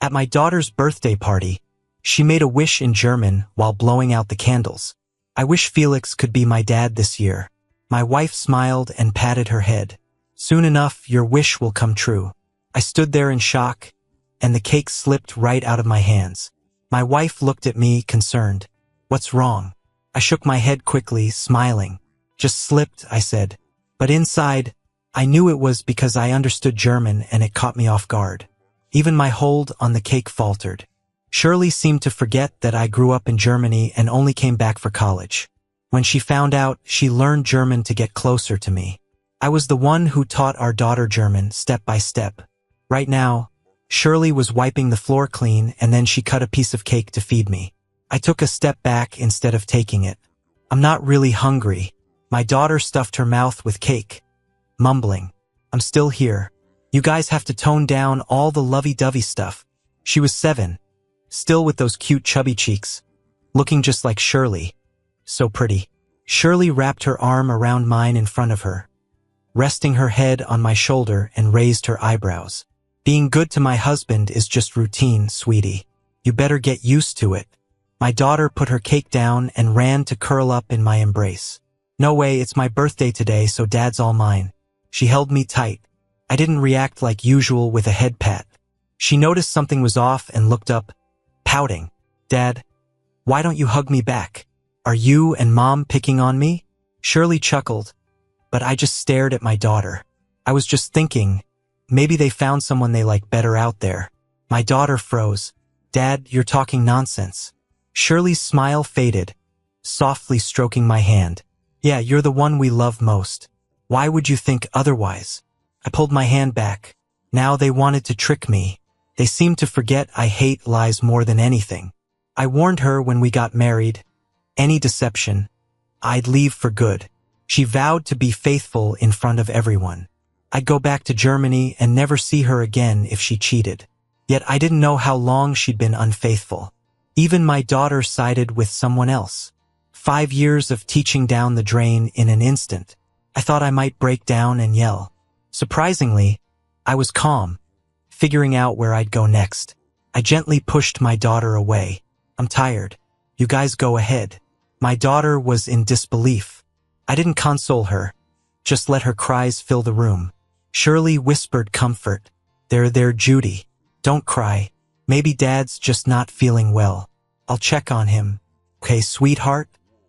At my daughter's birthday party, she made a wish in German while blowing out the candles. I wish Felix could be my dad this year. My wife smiled and patted her head. Soon enough, your wish will come true. I stood there in shock, and the cake slipped right out of my hands. My wife looked at me, concerned. What's wrong? I shook my head quickly, smiling. Just slipped, I said. But inside, I knew it was because I understood German and it caught me off guard. Even my hold on the cake faltered. Shirley seemed to forget that I grew up in Germany and only came back for college. When she found out, she learned German to get closer to me. I was the one who taught our daughter German step by step. Right now, Shirley was wiping the floor clean and then she cut a piece of cake to feed me. I took a step back instead of taking it. I'm not really hungry. My daughter stuffed her mouth with cake, mumbling, I'm still here. You guys have to tone down all the lovey-dovey stuff. She was 7, still with those cute chubby cheeks, looking just like Shirley. So pretty. Shirley wrapped her arm around mine in front of her, resting her head on my shoulder and raised her eyebrows. Being good to my husband is just routine, sweetie. You better get used to it. My daughter put her cake down and ran to curl up in my embrace. No way, it's my birthday today, so Dad's all mine. She held me tight. I didn't react like usual with a head pat. She noticed something was off and looked up, pouting. Dad, why don't you hug me back? Are you and Mom picking on me? Shirley chuckled, but I just stared at my daughter. I was just thinking, maybe they found someone they like better out there. My daughter froze. Dad, you're talking nonsense. Shirley's smile faded, softly stroking my hand. Yeah, you're the one we love most. Why would you think otherwise? I pulled my hand back. Now they wanted to trick me. They seemed to forget I hate lies more than anything. I warned her when we got married. Any deception, I'd leave for good. She vowed to be faithful in front of everyone. I'd go back to Germany and never see her again if she cheated. Yet I didn't know how long she'd been unfaithful. Even my daughter sided with someone else. 5 years of teaching down the drain in an instant. I thought I might break down and yell. Surprisingly, I was calm, figuring out where I'd go next. I gently pushed my daughter away. I'm tired. You guys go ahead. My daughter was in disbelief. I didn't console her, just let her cries fill the room. Shirley whispered comfort. There, Judy. Don't cry. Maybe Dad's just not feeling well. I'll check on him. Okay, sweetheart?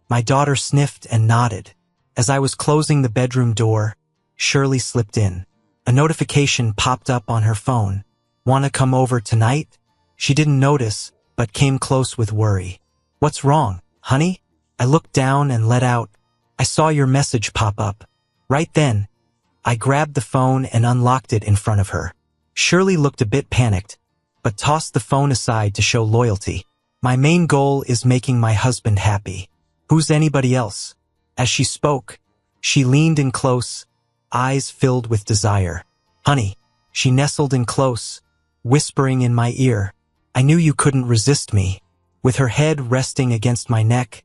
My daughter sniffed and nodded. As I was closing the bedroom door, Shirley slipped in. A notification popped up on her phone. Wanna come over tonight? She didn't notice, but came close with worry. What's wrong, honey? I looked down and let out. I saw your message pop up. Right then, I grabbed the phone and unlocked it in front of her. Shirley looked a bit panicked, but tossed the phone aside to show loyalty. My main goal is making my husband happy. Who's anybody else? As she spoke, she leaned in close, eyes filled with desire. Honey, she nestled in close, whispering in my ear. I knew you couldn't resist me. With her head resting against my neck,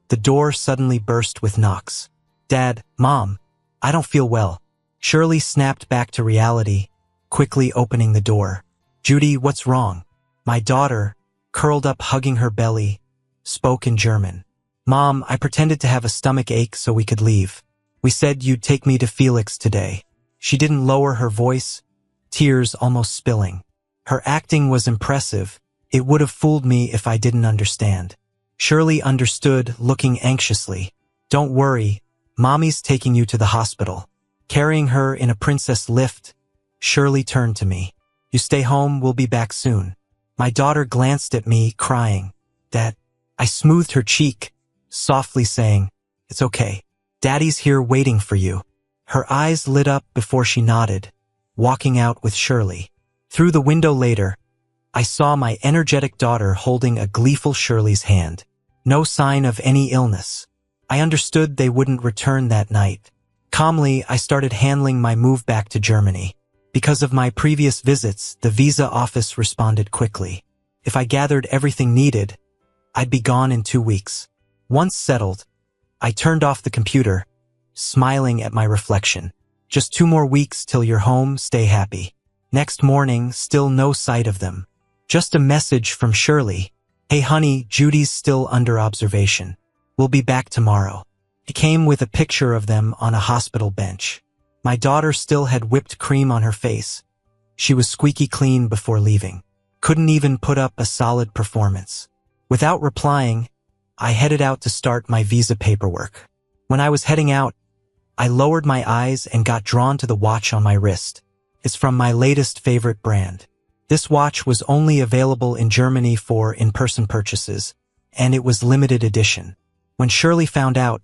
the door suddenly burst with knocks. Dad, Mom, I don't feel well. Shirley snapped back to reality, quickly opening the door. Judy, what's wrong? My daughter, curled up hugging her belly, spoke in German. Mom, I pretended to have a stomach ache so we could leave. We said you'd take me to Felix today. She didn't lower her voice, tears almost spilling. Her acting was impressive. It would have fooled me if I didn't understand. Shirley understood, looking anxiously. Don't worry, Mommy's taking you to the hospital. Carrying her in a princess lift, Shirley turned to me. You stay home, we'll be back soon. My daughter glanced at me, crying. Dad, I smoothed her cheek, softly saying, it's okay. Daddy's here waiting for you. Her eyes lit up before she nodded, walking out with Shirley. Through the window later, I saw my energetic daughter holding a gleeful Shirley's hand. No sign of any illness. I understood they wouldn't return that night. Calmly, I started handling my move back to Germany. Because of my previous visits, the visa office responded quickly. If I gathered everything needed, I'd be gone in 2 weeks. Once settled, I turned off the computer, smiling at my reflection. Just 2 more weeks till you're home, stay happy. Next morning, still no sight of them. Just a message from Shirley. Hey honey, Judy's still under observation. We'll be back tomorrow. It came with a picture of them on a hospital bench. My daughter still had whipped cream on her face. She was squeaky clean before leaving. Couldn't even put up a solid performance. Without replying, I headed out to start my visa paperwork. When I was heading out, I lowered my eyes and got drawn to the watch on my wrist. It's from my latest favorite brand. This watch was only available in Germany for in-person purchases, and it was limited edition. When Shirley found out,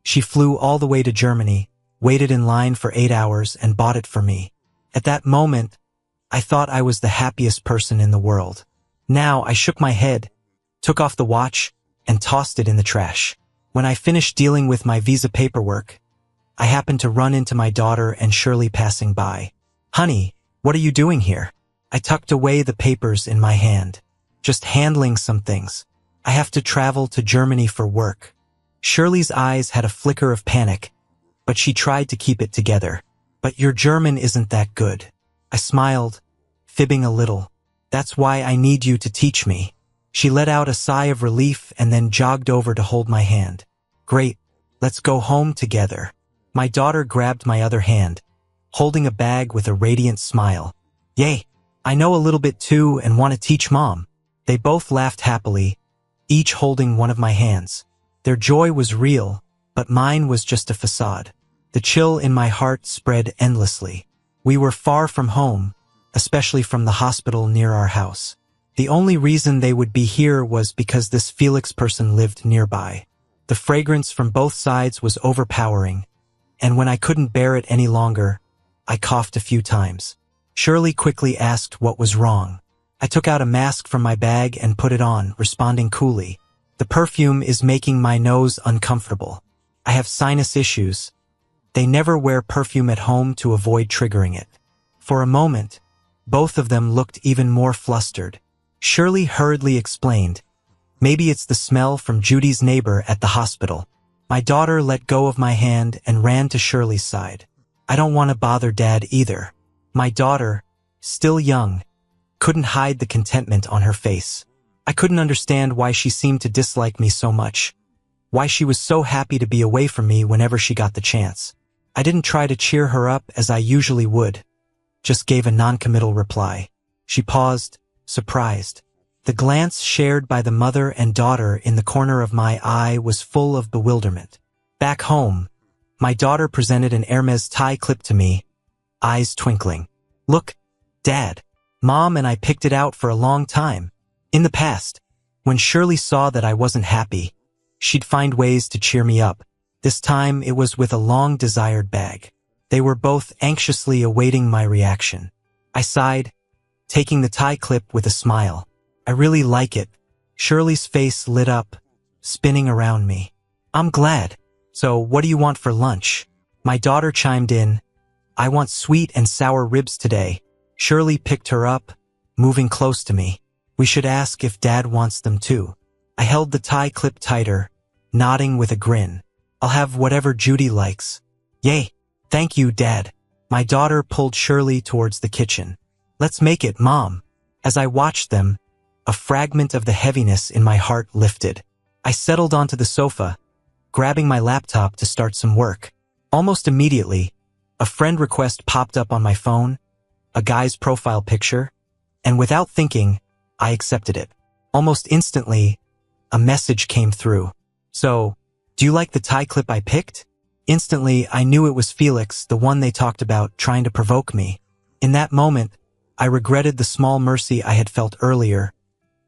she flew all the way to Germany, waited in line for 8 hours, and bought it for me. At that moment, I thought I was the happiest person in the world. Now I shook my head, took off the watch, and tossed it in the trash. When I finished dealing with my visa paperwork, I happened to run into my daughter and Shirley passing by. Honey, what are you doing here? I tucked away the papers in my hand. Just handling some things. I have to travel to Germany for work. Shirley's eyes had a flicker of panic, but she tried to keep it together. But your German isn't that good. I smiled, fibbing a little. That's why I need you to teach me. She let out a sigh of relief and then jogged over to hold my hand. Great, let's go home together. My daughter grabbed my other hand, holding a bag with a radiant smile. Yay, I know a little bit too and want to teach Mom. They both laughed happily, each holding one of my hands. Their joy was real, but mine was just a facade. The chill in my heart spread endlessly. We were far from home, especially from the hospital near our house. The only reason they would be here was because this Felix person lived nearby. The fragrance from both sides was overpowering, and when I couldn't bear it any longer, I coughed a few times. Shirley quickly asked what was wrong. I took out a mask from my bag and put it on, responding coolly. The perfume is making my nose uncomfortable. I have sinus issues. They never wear perfume at home to avoid triggering it. For a moment, both of them looked even more flustered. Shirley hurriedly explained, maybe it's the smell from Judy's neighbor at the hospital. My daughter let go of my hand and ran to Shirley's side. I don't want to bother Dad either. My daughter, still young, couldn't hide the contentment on her face. I couldn't understand why she seemed to dislike me so much, why she was so happy to be away from me whenever she got the chance. I didn't try to cheer her up as I usually would, just gave a non-committal reply. She paused, surprised. The glance shared by the mother and daughter in the corner of my eye was full of bewilderment. Back home, my daughter presented an Hermes tie clip to me, eyes twinkling. Look, Dad, Mom and I picked it out for a long time. In the past, when Shirley saw that I wasn't happy, she'd find ways to cheer me up. This time it was with a long-desired bag. They were both anxiously awaiting my reaction. I sighed, taking the tie clip with a smile. I really like it. Shirley's face lit up, spinning around me. I'm glad. So what do you want for lunch? My daughter chimed in. I want sweet and sour ribs today. Shirley picked her up, moving close to me. We should ask if Dad wants them too. I held the tie clip tighter, nodding with a grin. I'll have whatever Judy likes. Yay, thank you, Dad. My daughter pulled Shirley towards the kitchen. Let's make it, Mom. As I watched them, a fragment of the heaviness in my heart lifted. I settled onto the sofa, grabbing my laptop to start some work. Almost immediately, a friend request popped up on my phone, a guy's profile picture, and without thinking, I accepted it. Almost instantly, a message came through. So, do you like the tie clip I picked? Instantly, I knew it was Felix, the one they talked about trying to provoke me. In that moment, I regretted the small mercy I had felt earlier,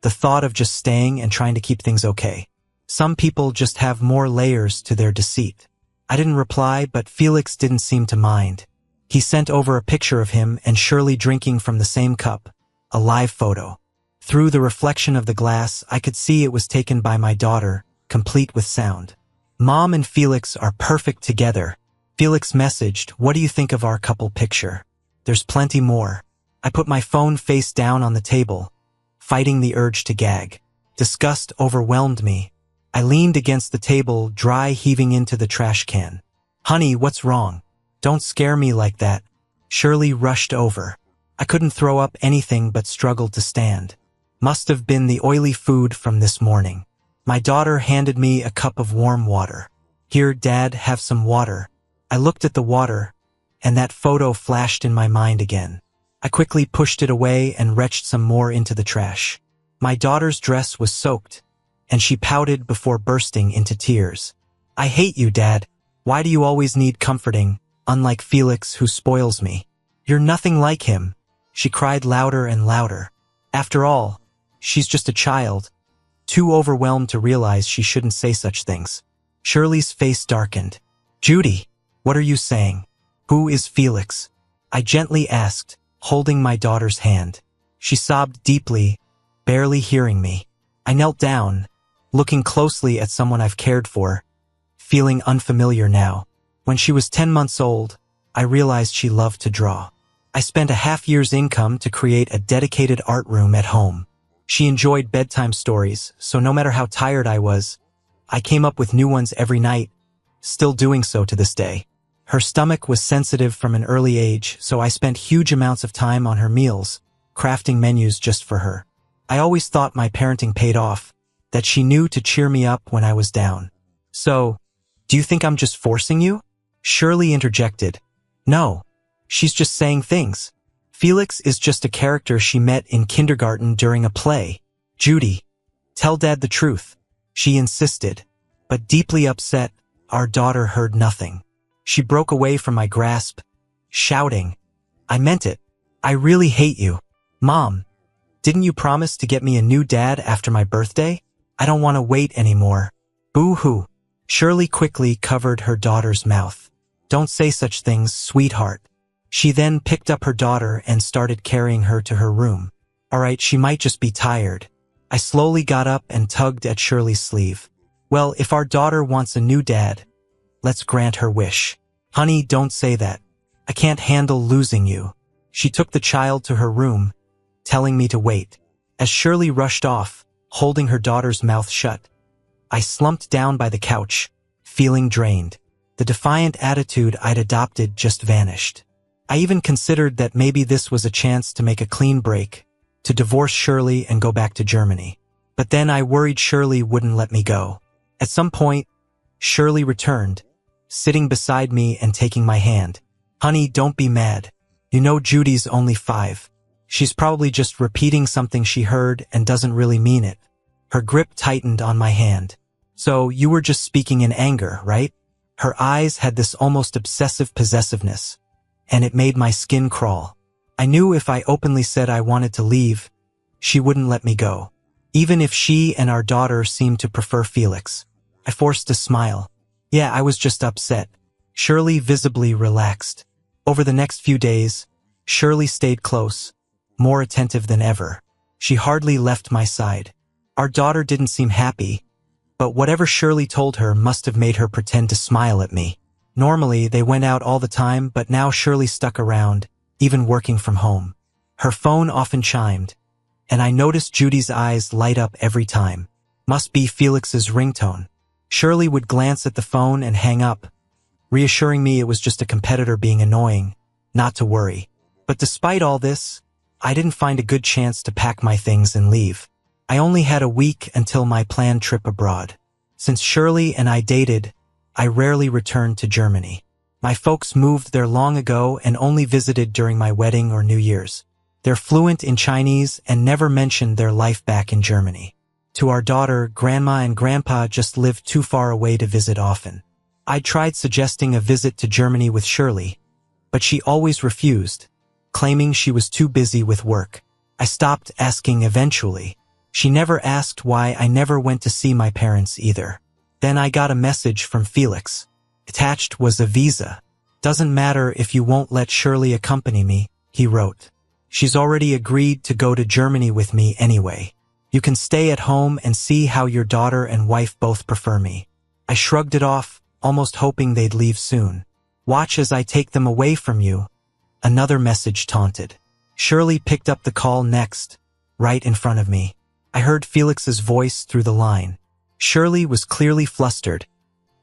the thought of just staying and trying to keep things okay. Some people just have more layers to their deceit. I didn't reply, but Felix didn't seem to mind. He sent over a picture of him and Shirley drinking from the same cup, a live photo. Through the reflection of the glass, I could see it was taken by my daughter, complete with sound. Mom and Felix are perfect together. Felix messaged, what do you think of our couple picture? There's plenty more. I put my phone face down on the table, fighting the urge to gag. Disgust overwhelmed me. I leaned against the table, dry heaving into the trash can. Honey, what's wrong? Don't scare me like that. Shirley rushed over. I couldn't throw up anything but struggled to stand. Must have been the oily food from this morning. My daughter handed me a cup of warm water. Here, Dad, have some water. I looked at the water, and that photo flashed in my mind again. I quickly pushed it away and retched some more into the trash. My daughter's dress was soaked, and she pouted before bursting into tears. I hate you, Dad. Why do you always need comforting, unlike Felix, who spoils me? You're nothing like him. She cried louder and louder. After all, she's just a child, too overwhelmed to realize she shouldn't say such things. Shirley's face darkened. Judy, what are you saying? Who is Felix? I gently asked, holding my daughter's hand. She sobbed deeply, barely hearing me. I knelt down, looking closely at someone I've cared for, feeling unfamiliar now. When she was 10 months old, I realized she loved to draw. I spent a half-year's income to create a dedicated art room at home. She enjoyed bedtime stories, so no matter how tired I was, I came up with new ones every night, still doing so to this day. Her stomach was sensitive from an early age, so I spent huge amounts of time on her meals, crafting menus just for her. I always thought my parenting paid off, that she knew to cheer me up when I was down. So, do you think I'm just forcing you? Shirley interjected. No, she's just saying things. Felix is just a character she met in kindergarten during a play. Judy, tell Dad the truth. She insisted, but deeply upset, our daughter heard nothing. She broke away from my grasp, shouting, I meant it. I really hate you. Mom, didn't you promise to get me a new dad after my birthday? I don't want to wait anymore. Boo-hoo. Shirley quickly covered her daughter's mouth. Don't say such things, sweetheart. She then picked up her daughter and started carrying her to her room. All right, she might just be tired. I slowly got up and tugged at Shirley's sleeve. Well, if our daughter wants a new dad, let's grant her wish. Honey, don't say that. I can't handle losing you. She took the child to her room, telling me to wait. As Shirley rushed off, holding her daughter's mouth shut, I slumped down by the couch, feeling drained. The defiant attitude I'd adopted just vanished. I even considered that maybe this was a chance to make a clean break, to divorce Shirley and go back to Germany. But then I worried Shirley wouldn't let me go. At some point, Shirley returned, sitting beside me and taking my hand. Honey, don't be mad. You know Judy's only 5. She's probably just repeating something she heard and doesn't really mean it. Her grip tightened on my hand. So you were just speaking in anger, right? Her eyes had this almost obsessive possessiveness, and it made my skin crawl. I knew if I openly said I wanted to leave, she wouldn't let me go, even if she and our daughter seemed to prefer Felix. I forced a smile. Yeah, I was just upset. Shirley visibly relaxed. Over the next few days, Shirley stayed close, more attentive than ever. She hardly left my side. Our daughter didn't seem happy, but whatever Shirley told her must have made her pretend to smile at me. Normally, they went out all the time, but now Shirley stuck around, even working from home. Her phone often chimed, and I noticed Judy's eyes light up every time. Must be Felix's ringtone. Shirley would glance at the phone and hang up, reassuring me it was just a competitor being annoying, not to worry. But despite all this, I didn't find a good chance to pack my things and leave. I only had a week until my planned trip abroad. Since Shirley and I dated, I rarely returned to Germany. My folks moved there long ago and only visited during my wedding or New Year's. They're fluent in Chinese and never mentioned their life back in Germany. To our daughter, Grandma and Grandpa just lived too far away to visit often. I tried suggesting a visit to Germany with Shirley, but she always refused, claiming she was too busy with work. I stopped asking eventually. She never asked why I never went to see my parents either. Then I got a message from Felix. Attached was a visa. Doesn't matter if you won't let Shirley accompany me, he wrote. She's already agreed to go to Germany with me anyway. You can stay at home and see how your daughter and wife both prefer me. I shrugged it off, almost hoping they'd leave soon. Watch as I take them away from you. Another message taunted. Shirley picked up the call next, right in front of me. I heard Felix's voice through the line. Shirley was clearly flustered,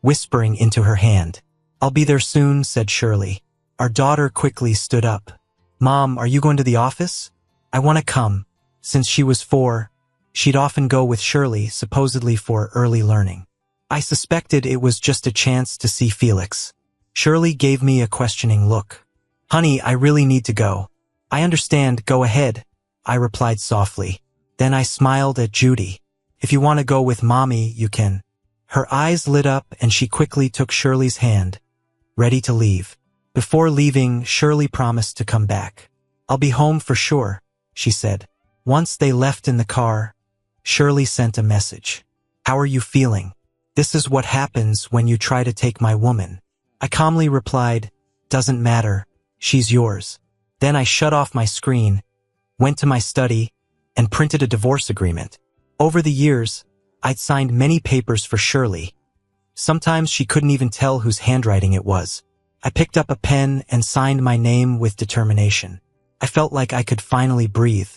whispering into her hand. I'll be there soon, said Shirley. Our daughter quickly stood up. Mom, are you going to the office? I want to come. Since she was 4, she'd often go with Shirley, supposedly for early learning. I suspected it was just a chance to see Felix. Shirley gave me a questioning look. "Honey, I really need to go." "I understand, go ahead," I replied softly. Then I smiled at Judy. "If you want to go with Mommy, you can." Her eyes lit up and she quickly took Shirley's hand, ready to leave. Before leaving, Shirley promised to come back. "I'll be home for sure," she said. Once they left in the car, Shirley sent a message. "How are you feeling? This is what happens when you try to take my woman." I calmly replied, "Doesn't matter, she's yours." Then I shut off my screen, went to my study, and printed a divorce agreement. Over the years, I'd signed many papers for Shirley. Sometimes she couldn't even tell whose handwriting it was. I picked up a pen and signed my name with determination. I felt like I could finally breathe.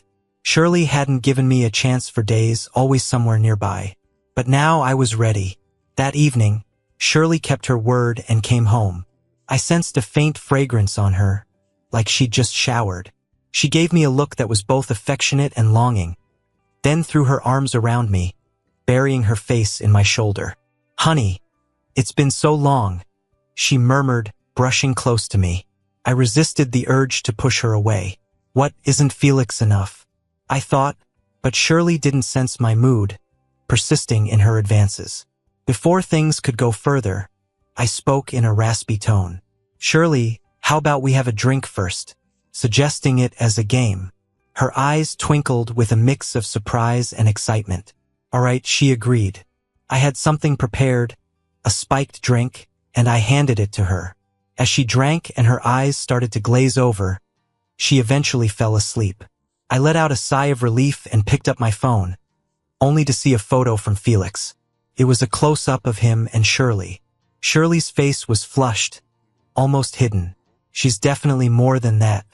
Shirley hadn't given me a chance for days, always somewhere nearby. But now I was ready. That evening, Shirley kept her word and came home. I sensed a faint fragrance on her, like she'd just showered. She gave me a look that was both affectionate and longing, then threw her arms around me, burying her face in my shoulder. "Honey, it's been so long," she murmured, brushing close to me. I resisted the urge to push her away. What, isn't Felix enough? I thought, but Shirley didn't sense my mood, persisting in her advances. Before things could go further, I spoke in a raspy tone. "Shirley, how about we have a drink first?" suggesting it as a game. Her eyes twinkled with a mix of surprise and excitement. "All right," she agreed. I had something prepared, a spiked drink, and I handed it to her. As she drank and her eyes started to glaze over, she eventually fell asleep. I let out a sigh of relief and picked up my phone, only to see a photo from Felix. It was a close-up of him and Shirley. Shirley's face was flushed, almost hidden. "She's definitely more than that."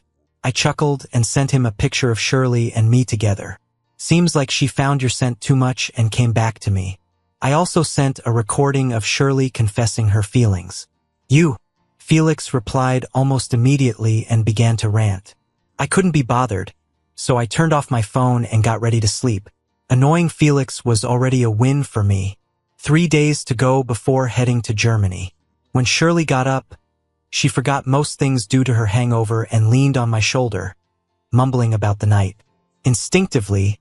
I chuckled and sent him a picture of Shirley and me together. "Seems like she found your scent too much and came back to me." I also sent a recording of Shirley confessing her feelings. "You," Felix replied almost immediately and began to rant. I couldn't be bothered, so I turned off my phone and got ready to sleep. Annoying Felix was already a win for me. 3 days to go before heading to Germany. When Shirley got up, she forgot most things due to her hangover and leaned on my shoulder, mumbling about the night. Instinctively,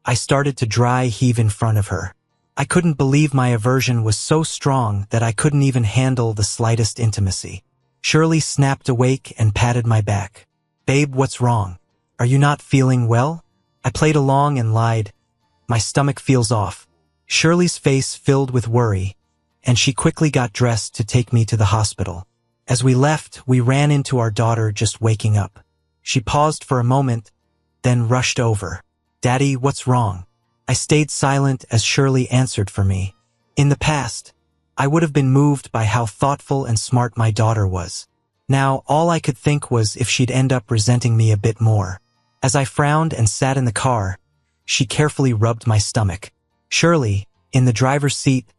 I started to dry heave in front of her. I couldn't believe my aversion was so strong that I couldn't even handle the slightest intimacy. Shirley snapped awake and patted my back. "Babe, what's wrong? Are you not feeling well?" I played along and lied. "My stomach feels off." Shirley's face filled with worry, and she quickly got dressed to take me to the hospital. As we left, we ran into our daughter just waking up. She paused for a moment, then rushed over. "Daddy, what's wrong?" I stayed silent as Shirley answered for me. In the past, I would have been moved by how thoughtful and smart my daughter was. Now, all I could think was if she'd end up resenting me a bit more. As I frowned and sat in the car, she carefully rubbed my stomach. Shirley, in the driver's seat,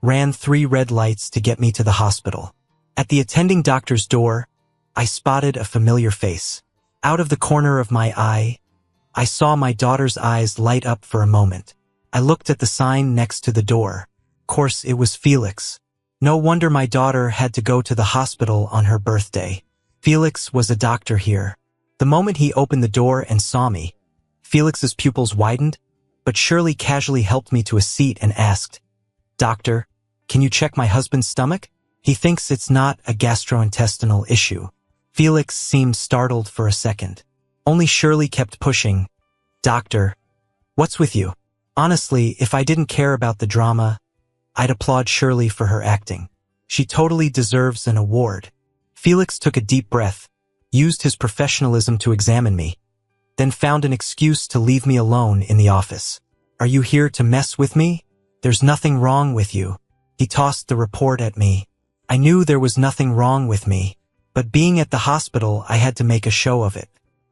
ran 3 red lights to get me to the hospital. At the attending doctor's door, I spotted a familiar face. Out of the corner of my eye, I saw my daughter's eyes light up for a moment. I looked at the sign next to the door. Of course, it was Felix. No wonder my daughter had to go to the hospital on her birthday. Felix was a doctor here. The moment he opened the door and saw me, Felix's pupils widened, but Shirley casually helped me to a seat and asked, "Doctor, can you check my husband's stomach? He thinks it's not a gastrointestinal issue." Felix seemed startled for a second. Only Shirley kept pushing. "Doctor, what's with you?" Honestly, if I didn't care about the drama, I'd applaud Shirley for her acting. She totally deserves an award. Felix took a deep breath, used his professionalism to examine me, then found an excuse to leave me alone in the office. "Are you here to mess with me? There's nothing wrong with you." He tossed the report at me. I knew there was nothing wrong with me, but being at the hospital, I had to make a show of it.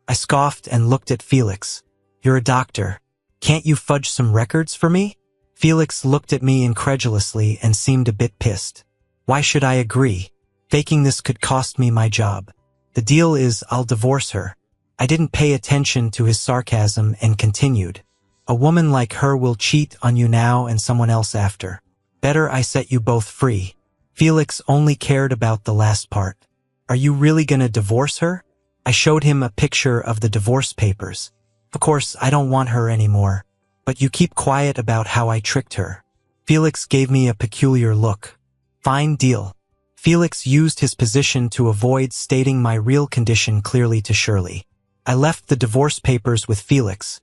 I scoffed and looked at Felix. "You're a doctor. Can't you fudge some records for me?" Felix looked at me incredulously and seemed a bit pissed. "Why should I agree? Faking this could cost me my job. The deal is I'll divorce her. I didn't pay attention to his sarcasm and continued. A woman like her will cheat on you now and someone else after. Better I set you both free. Felix only cared about the last part. Are you really gonna divorce her? I showed him a picture of the divorce papers. Of course, I don't want her anymore. But you keep quiet about how I tricked her. Felix gave me a peculiar look. Fine deal. Felix used his position to avoid stating my real condition clearly to Shirley. I left the divorce papers with Felix,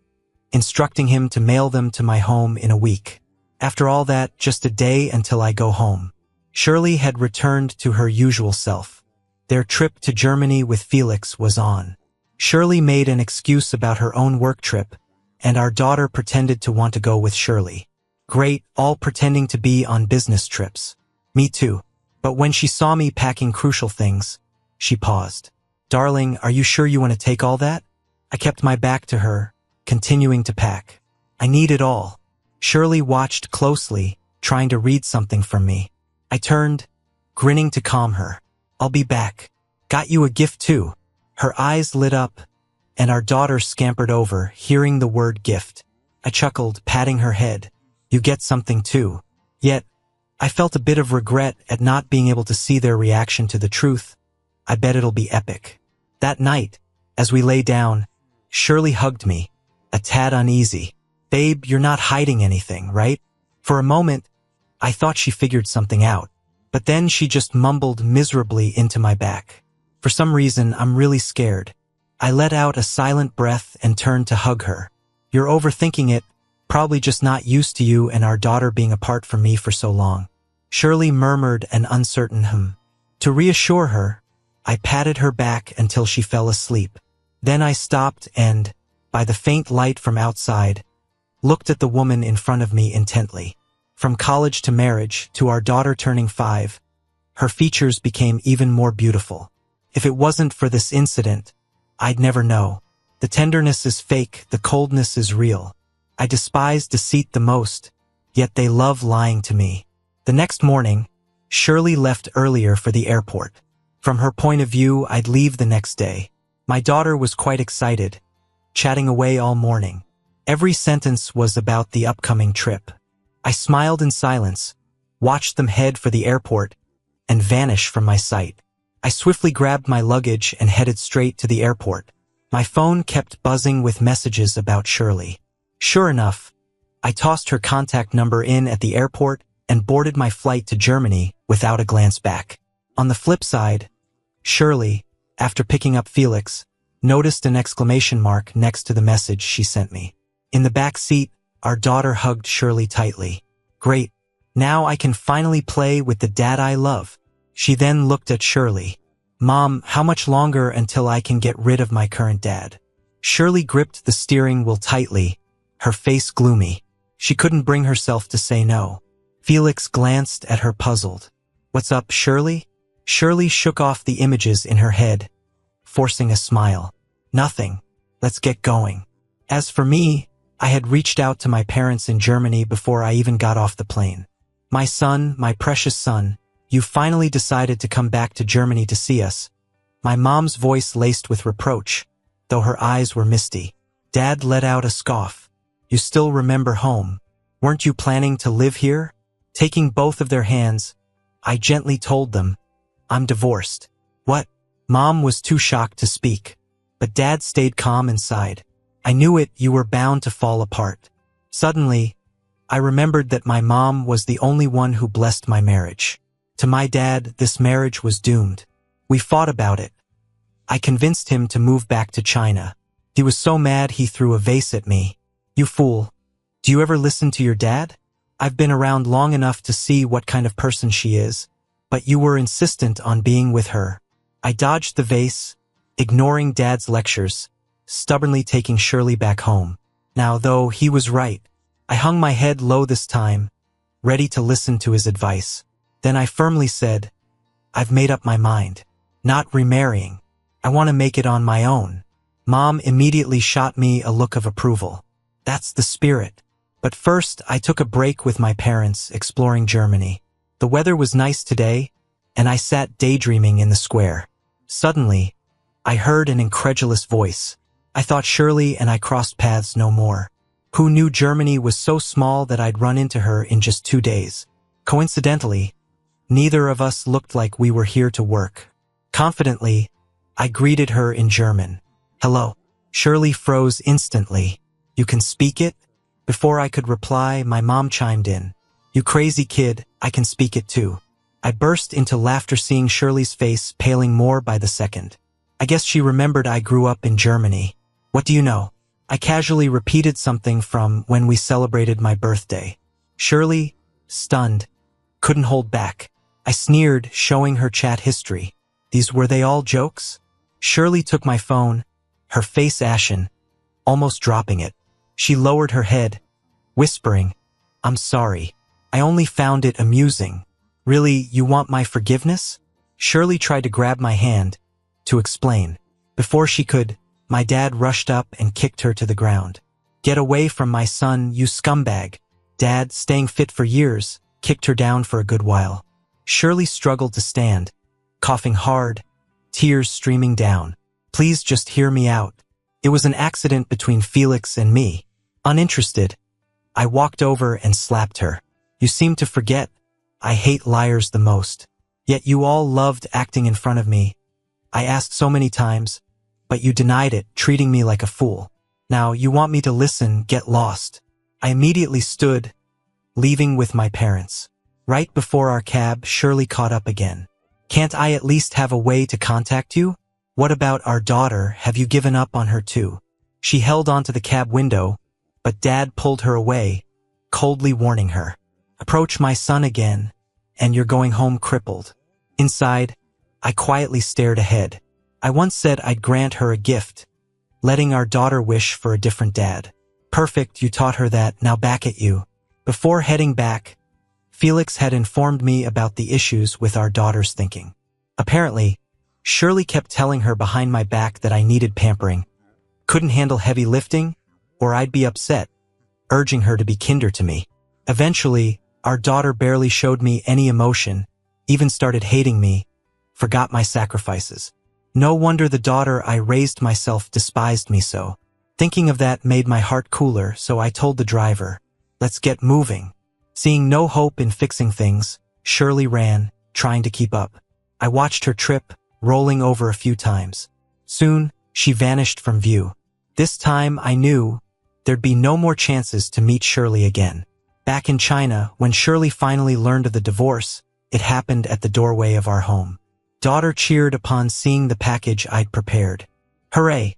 instructing him to mail them to my home in a week. After all that, just a day until I go home. Shirley had returned to her usual self. Their trip to Germany with Felix was on. Shirley made an excuse about her own work trip, and our daughter pretended to want to go with Shirley. Great, all pretending to be on business trips. Me too. But when she saw me packing crucial things, she paused. Darling, are you sure you want to take all that? I kept my back to her, continuing to pack. I need it all. Shirley watched closely, trying to read something from me. I turned, grinning to calm her. I'll be back. Got you a gift too. Her eyes lit up, and our daughter scampered over, hearing the word gift. I chuckled, patting her head. You get something too. Yet, I felt a bit of regret at not being able to see their reaction to the truth. I bet it'll be epic. That night, as we lay down, Shirley hugged me, a tad uneasy. Babe, you're not hiding anything, right? For a moment, I thought she figured something out, but then she just mumbled miserably into my back. For some reason, I'm really scared. I let out a silent breath and turned to hug her. You're overthinking it, probably just not used to you and our daughter being apart from me for so long. Shirley murmured an uncertain To reassure her, I patted her back until she fell asleep. Then I stopped and, by the faint light from outside, looked at the woman in front of me intently. From college to marriage, to our daughter turning 5, her features became even more beautiful. If it wasn't for this incident, I'd never know. The tenderness is fake, the coldness is real. I despise deceit the most, yet they love lying to me. The next morning, Shirley left earlier for the airport. From her point of view, I'd leave the next day. My daughter was quite excited, chatting away all morning. Every sentence was about the upcoming trip. I smiled in silence, watched them head for the airport, and vanish from my sight. I swiftly grabbed my luggage and headed straight to the airport. My phone kept buzzing with messages about Shirley. Sure enough, I tossed her contact number in at the airport and boarded my flight to Germany without a glance back. On the flip side, Shirley, after picking up Felix, noticed an exclamation mark next to the message she sent me. In the back seat, our daughter hugged Shirley tightly. Great, now I can finally play with the dad I love. She then looked at Shirley. Mom, how much longer until I can get rid of my current dad? Shirley gripped the steering wheel tightly, her face gloomy. She couldn't bring herself to say no. Felix glanced at her puzzled. What's up, Shirley? Shirley shook off the images in her head, forcing a smile. Nothing. Let's get going. As for me, I had reached out to my parents in Germany before I even got off the plane. My son, my precious son, you finally decided to come back to Germany to see us. My mom's voice laced with reproach, though her eyes were misty. Dad let out a scoff. You still remember home. Weren't you planning to live here? Taking both of their hands, I gently told them, I'm divorced. What? Mom was too shocked to speak, but Dad stayed calm inside. I knew it, you were bound to fall apart. Suddenly, I remembered that my mom was the only one who blessed my marriage. To my dad, this marriage was doomed. We fought about it. I convinced him to move back to China. He was so mad he threw a vase at me. You fool. Do you ever listen to your dad? I've been around long enough to see what kind of person she is, but you were insistent on being with her. I dodged the vase, ignoring Dad's lectures, stubbornly taking Shirley back home. Now, though, he was right. I hung my head low this time, ready to listen to his advice. Then I firmly said, I've made up my mind. Not remarrying. I want to make it on my own. Mom immediately shot me a look of approval. That's the spirit. But first, I took a break with my parents, exploring Germany. The weather was nice today, and I sat daydreaming in the square. Suddenly, I heard an incredulous voice. I thought Shirley and I crossed paths no more. Who knew Germany was so small that I'd run into her in just 2 days? Coincidentally, neither of us looked like we were here to work. Confidently, I greeted her in German. Hello. Shirley froze instantly. You can speak it? Before I could reply, my mom chimed in. You crazy kid, I can speak it too. I burst into laughter seeing Shirley's face paling more by the second. I guess she remembered I grew up in Germany. What do you know? I casually repeated something from when we celebrated my birthday. Shirley, stunned, couldn't hold back. I sneered, showing her chat history. Were they all jokes? Shirley took my phone, her face ashen, almost dropping it. She lowered her head, whispering, I'm sorry. I only found it amusing. Really, you want my forgiveness? Shirley tried to grab my hand, to explain. Before she could, my dad rushed up and kicked her to the ground. Get away from my son, you scumbag. Dad, staying fit for years, kicked her down for a good while. Shirley struggled to stand, coughing hard, tears streaming down. Please just hear me out. It was an accident between Felix and me. Uninterested, I walked over and slapped her. You seem to forget. I hate liars the most. Yet you all loved acting in front of me. I asked so many times, but you denied it, treating me like a fool. Now you want me to listen, get lost. I immediately stood, leaving with my parents. Right before our cab, Shirley caught up again. Can't I at least have a way to contact you? What about our daughter? Have you given up on her too? She held onto the cab window, but Dad pulled her away, coldly warning her. Approach my son again, and you're going home crippled. Inside, I quietly stared ahead. I once said I'd grant her a gift, letting our daughter wish for a different dad. Perfect, you taught her that, now back at you. Before heading back, Felix had informed me about the issues with our daughter's thinking. Apparently, Shirley kept telling her behind my back that I needed pampering, couldn't handle heavy lifting, or I'd be upset, urging her to be kinder to me. Eventually, our daughter barely showed me any emotion, even started hating me, forgot my sacrifices. No wonder the daughter I raised myself despised me so. Thinking of that made my heart cooler, so I told the driver, let's get moving. Seeing no hope in fixing things, Shirley ran, trying to keep up. I watched her trip, rolling over a few times. Soon, she vanished from view. This time I knew there'd be no more chances to meet Shirley again. Back in China, when Shirley finally learned of the divorce, it happened at the doorway of our home. Daughter cheered upon seeing the package I'd prepared. Hooray!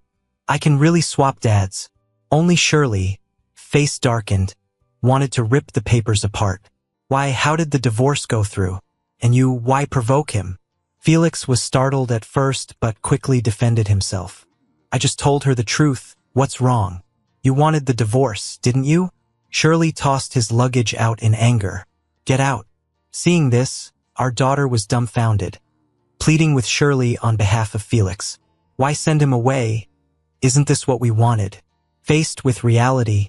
I can really swap dads. Only Shirley, face darkened, wanted to rip the papers apart. Why, how did the divorce go through? And you, why provoke him? Felix was startled at first but quickly defended himself. I just told her the truth. What's wrong? You wanted the divorce, didn't you? Shirley tossed his luggage out in anger. Get out. Seeing this, our daughter was dumbfounded, pleading with Shirley on behalf of Felix. Why send him away? Isn't this what we wanted? Faced with reality,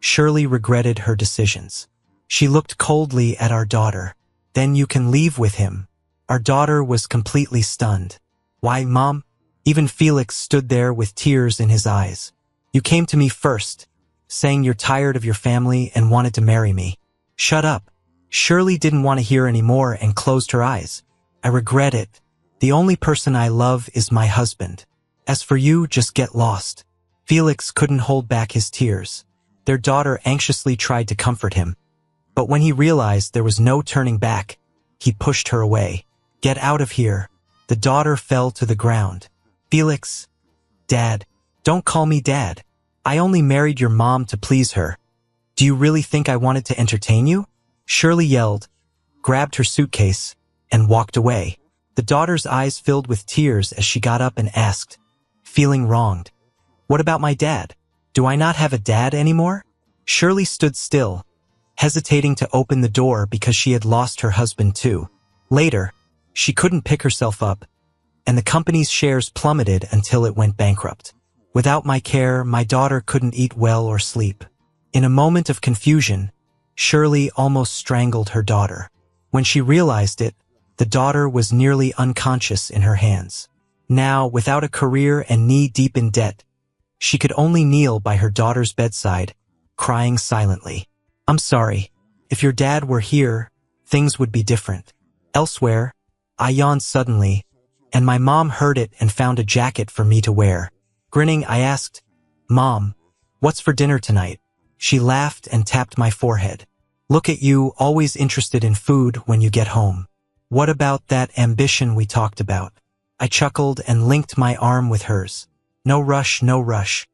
Shirley regretted her decisions. She looked coldly at our daughter. Then you can leave with him. Our daughter was completely stunned. Why, Mom? Even Felix stood there with tears in his eyes. You came to me first, saying you're tired of your family and wanted to marry me. Shut up. Shirley didn't want to hear any more and closed her eyes. I regret it. The only person I love is my husband. As for you, just get lost. Felix couldn't hold back his tears. Their daughter anxiously tried to comfort him. But when he realized there was no turning back, he pushed her away. Get out of here. The daughter fell to the ground. Felix. Dad. Don't call me Dad. I only married your mom to please her. Do you really think I wanted to entertain you? Shirley yelled, grabbed her suitcase, and walked away. The daughter's eyes filled with tears as she got up and asked, feeling wronged. What about my dad? Do I not have a dad anymore? Shirley stood still, hesitating to open the door because she had lost her husband too. Later, she couldn't pick herself up, and the company's shares plummeted until it went bankrupt. Without my care, my daughter couldn't eat well or sleep. In a moment of confusion, Shirley almost strangled her daughter. When she realized it, the daughter was nearly unconscious in her hands. Now, without a career and knee-deep in debt, She could only kneel by her daughter's bedside, crying silently. I'm sorry. If your dad were here, things would be different. Elsewhere, I yawned suddenly, and my mom heard it and found a jacket for me to wear. Grinning, I asked, Mom, what's for dinner tonight? She laughed and tapped my forehead. Look at you, always interested in food when you get home. What about that ambition we talked about? I chuckled and linked my arm with hers. No rush, no rush.